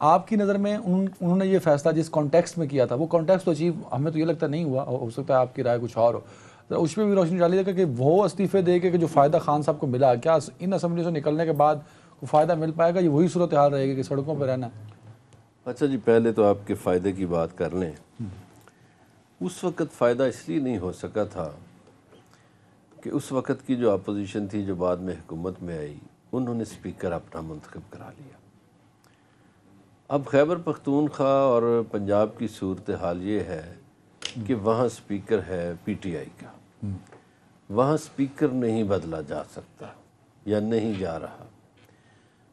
آپ کی نظر میں انہوں نے یہ فیصلہ جس کانٹیکسٹ میں کیا تھا وہ کانٹیکسٹ تو اچیو ہمیں تو یہ لگتا نہیں ہوا, ہو سکتا ہے آپ کی رائے کچھ اور ہو, اس پہ بھی روشنی ڈالی جائے کہ وہ استعفے دے کے جو فائدہ خان صاحب کو ملا, کیا ان اسمبلی سے نکلنے کے بعد کوئی فائدہ مل پائے گا, یہ وہی صورتحال رہے گی کہ سڑکوں پہ رہنا ہے؟ اچھا جی, پہلے تو آپ کے فائدے کی بات کر لیں. اس وقت فائدہ اس لیے نہیں ہو سکا تھا کہ اس وقت کی جو اپوزیشن تھی جو بعد میں حکومت میں آئی, انہوں نے اسپیکر اپنا منتخب کرا لیا. اب خیبر پختونخوا اور پنجاب کی صورتحال یہ ہے کہ وہاں اسپیکر ہے پی ٹی آئی کا, وہاں اسپیکر نہیں بدلا جا سکتا یا نہیں جا رہا.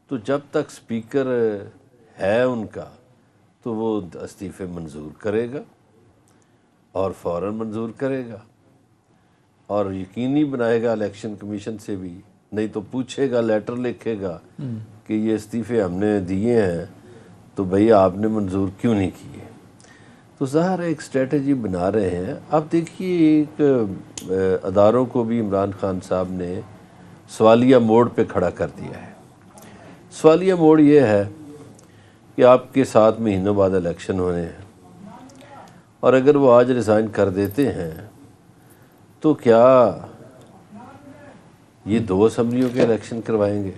تو جب تک اسپیکر ہے ان کا تو وہ استعفے منظور کرے گا اور فوراً منظور کرے گا, اور یقینی بنائے گا الیکشن کمیشن سے بھی, نہیں تو پوچھے گا, لیٹر لکھے گا کہ یہ استعفے ہم نے دیے ہیں تو بھئی آپ نے منظور کیوں نہیں کیے. تو ظاہر ایک اسٹریٹجی بنا رہے ہیں. اب دیکھیے ایک اداروں کو بھی عمران خان صاحب نے سوالیہ موڑ پہ کھڑا کر دیا ہے. سوالیہ موڑ یہ ہے کہ آپ کے 7 مہینوں بعد الیکشن ہونے ہیں, اور اگر وہ آج ریزائن کر دیتے ہیں تو کیا یہ 2 اسمبلیوں کے الیکشن کروائیں گے؟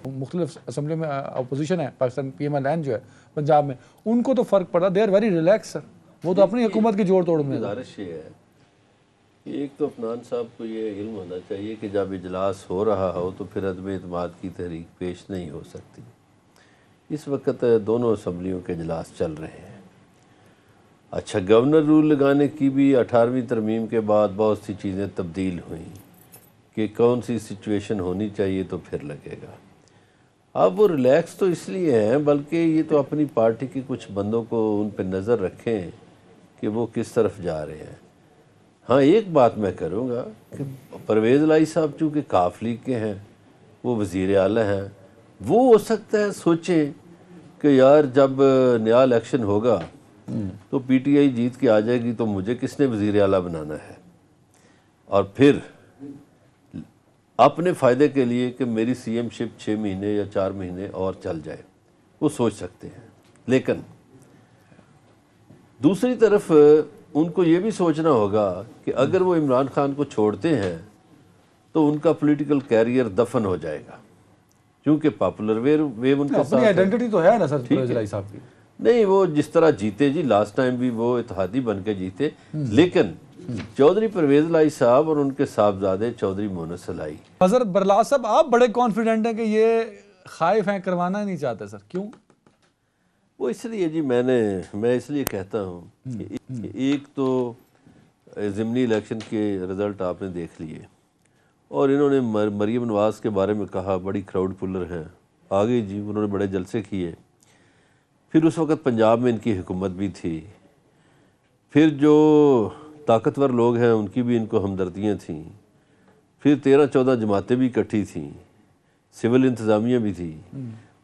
مختلف اسمبلی میں اپوزیشن ہے, Pakistan P M L N جو ہے پنجاب میں, ان کو تو فرق پڑا, they are very relax sir, وہ تو اپنی حکومت کی جوڑ توڑ میں. گزارش یہ ہے کہ ایک تو عدنان صاحب کو یہ علم ہونا چاہیے کہ جب اجلاس ہو رہا ہو تو پھر عدم اعتماد کی تحریک پیش نہیں ہو سکتی. اس وقت دونوں اسمبلیوں کے اجلاس چل رہے ہیں. اچھا, گورنر رول لگانے کی بھی 18ویں ترمیم کے بعد بہت سی چیزیں تبدیل ہوئیں کہ کون سی سچویشن ہونی چاہیے تو پھر لگے گا. اب وہ ریلیکس تو اس لیے ہیں, بلکہ یہ تو اپنی پارٹی کے کچھ بندوں کو ان پہ نظر رکھیں کہ وہ کس طرف جا رہے ہیں. ہاں, ایک بات میں کروں گا کہ پرویز الہی صاحب چونکہ کاف لیگ کے ہیں, وہ وزیر اعلیٰ ہیں, وہ ہو سکتا ہے سوچیں کہ یار جب نیا الیکشن ہوگا تو پی ٹی آئی جیت کے آ جائے گی تو مجھے کس نے وزیر اعلیٰ بنانا ہے, اور پھر اپنے فائدے کے لیے کہ میری سی ایم شپ 6 مہینے یا 4 مہینے اور چل جائے, وہ سوچ سکتے ہیں. لیکن دوسری طرف ان کو یہ بھی سوچنا ہوگا کہ اگر وہ عمران خان کو چھوڑتے ہیں تو ان کا پولیٹیکل کیریئر دفن ہو جائے گا, کیونکہ پاپولر ویو ان کے ساتھ اپنی آئیڈینٹی تو ہے نا سر پرویز الہی صاحب کی. نہیں, وہ جس طرح جیتے جی, لاسٹ ٹائم بھی وہ اتحادی بن کے جیتے, لیکن چودھری پرویز الہی صاحب اور ان کے صاحبزادے چودھری مونس الہی. حضرت برلاس صاحب, آپ بڑے کانفیڈنٹ ہیں کہ یہ خائف ہیں, کروانا نہیں چاہتے سر, کیوں؟ وہ اس لیے جی, میں اس لیے کہتا ہوں کہ ایک تو ضمنی الیکشن کے رزلٹ آپ نے دیکھ لیے, اور انہوں نے مریم نواز کے بارے میں کہا بڑی کراؤڈ پلر ہیں, آگے جی انہوں نے بڑے جلسے کیے. پھر اس وقت پنجاب میں ان کی حکومت بھی تھی, پھر جو طاقتور لوگ ہیں ان کی بھی ان کو ہمدردیاں تھیں, پھر 13-14 جماعتیں بھی اکٹھی تھیں, سول انتظامیہ بھی تھی,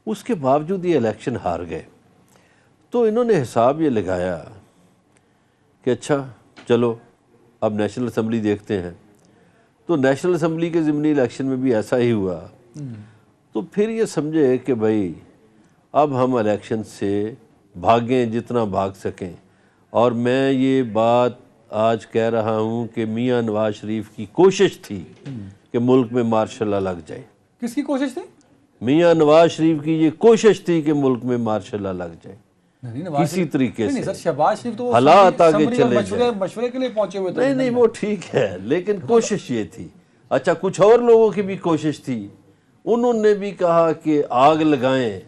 اس کے باوجود یہ الیکشن ہار گئے. تو انہوں نے حساب یہ لگایا کہ اچھا چلو اب نیشنل اسمبلی دیکھتے ہیں. تو نیشنل اسمبلی کے ضمنی الیکشن میں بھی ایسا ہی ہوا. تو پھر یہ سمجھے کہ بھائی اب ہم الیکشن سے بھاگیں جتنا بھاگ سکیں. اور میں یہ بات آج کہہ رہا ہوں کہ میاں نواز شریف کی کوشش تھی کہ ملک میں مارشل لا لگ جائے. کس کی کوشش تھی؟ میاں نواز شریف کی یہ کوشش تھی کہ ملک میں مارشل لا لگ جائے کسی طریقے سے. سر شہباز شریف تو حالات آگے چلے جائیں. مشورے کے لیے پہنچے ہوئے تھے. نہیں وہ ٹھیک ہے, لیکن کوشش یہ تھی. اچھا, کچھ اور لوگوں کی بھی کوشش تھی, انہوں نے بھی کہا کہ آگ لگائیں,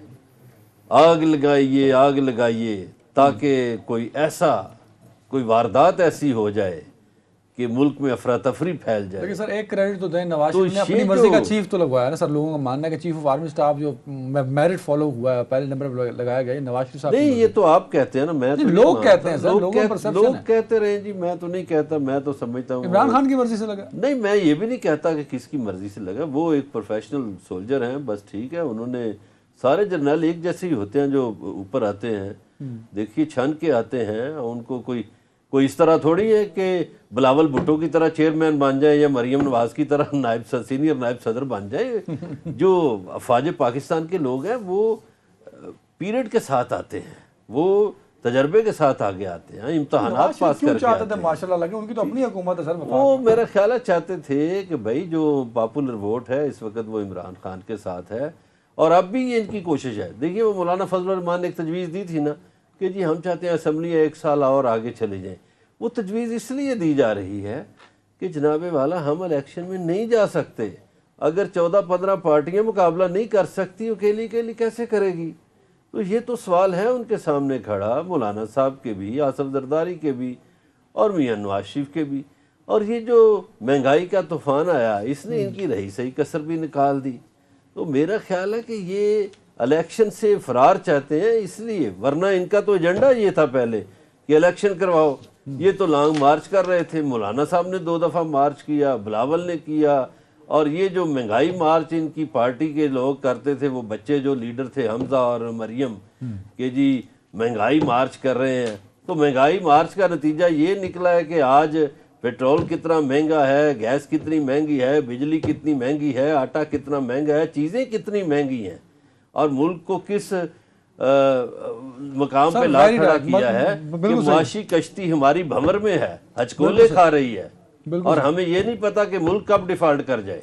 آگ لگائیے, آگ لگائیے, تاکہ کوئی واردات ایسی ہو جائے کہ ملک میں افراتفری پھیل جائے. لیکن سر ایک کریڈٹ تو دیں, نواز شریف نے اپنی مرضی کا چیف تو لگوایا نا سر. لوگوں کا ماننا ہے کہ چیف آف آرمی اسٹاف جو میرٹ فالو ہوا ہے, پہلے نمبر پہ لگایا گیا, نواز شریف صاحب. نہیں, یہ تو آپ کہتے ہیں نا, میں تو لوگ کہتے ہیں سر, لوگ کہتے رہے جی, میں تو نہیں کہتا. میں تو سمجھتا ہوں عمران خان کی مرضی سے لگا. نہیں, میں یہ بھی نہیں کہتا کہ کس کی مرضی سے لگا. وہ ایک پروفیشنل سولجر ہیں, بس ٹھیک ہے. انہوں نے سارے جرنیل ایک جیسے ہی ہوتے ہیں جو اوپر آتے ہیں, دیکھیے چھن کے آتے ہیں. ان کو کوئی اس طرح تھوڑی ہے کہ بلاول بھٹو کی طرح چیئرمین بن جائے یا مریم نواز کی طرح سینئر نائب صدر بن جائے. جو افواج پاکستان کے لوگ ہیں وہ پیریڈ کے ساتھ آتے ہیں، وہ تجربے کے ساتھ آگے آتے ہیں، امتحانات پاس کیوں کر کے چاہتے آتے تھے ہیں۔ ماشاء اللہ لگے، ان کی تو اپنی حکومت ہے سر وفاق۔ وہ میرا خیال ہے چاہتے تھے کہ بھائی جو پاپولر ووٹ ہے اس وقت وہ عمران خان کے ساتھ ہے، اور اب بھی یہ ان کی کوشش ہے۔ دیکھیے وہ مولانا فضل الرحمان نے ایک تجویز دی تھی نا کہ جی ہم چاہتے ہیں اسمبلی 1 سال اور آگے چلے جائیں، وہ تجویز اس لیے دی جا رہی ہے کہ جناب والا ہم الیکشن میں نہیں جا سکتے، اگر 14-15 پارٹیاں مقابلہ نہیں کر سکتی اکیلی کیسے کرے گی؟ تو یہ تو سوال ہے ان کے سامنے کھڑا، مولانا صاحب کے بھی، آصف زرداری کے بھی، اور میاں نواز شریف کے بھی۔ اور یہ جو مہنگائی کا طوفان آیا اس نے ان کی رہی صحیح کسر بھی نکال دی۔ تو میرا خیال ہے کہ یہ الیکشن سے فرار چاہتے ہیں اس لیے، ورنہ ان کا تو ایجنڈا یہ تھا پہلے کہ الیکشن کرواؤ۔ یہ تو لانگ مارچ کر رہے تھے، مولانا صاحب نے 2 دفعہ مارچ کیا، بلاول نے کیا، اور یہ جو مہنگائی مارچ ان کی پارٹی کے لوگ کرتے تھے، وہ بچے جو لیڈر تھے حمزہ اور مریم، کہ جی مہنگائی مارچ کر رہے ہیں، تو مہنگائی مارچ کا نتیجہ یہ نکلا ہے کہ آج پیٹرول کتنا مہنگا ہے، گیس کتنی مہنگی ہے، بجلی کتنی مہنگی ہے، آٹا کتنا مہنگا ہے، چیزیں کتنی مہنگی ہیں، اور ملک کو کس مقام پہ لا کھڑا کیا ہے کہ معاشی کشتی ہماری بھنور میں ہے، ہچکولے کھا رہی ہے، اور ہمیں یہ نہیں پتا کہ ملک کب ڈیفالٹ کر جائے۔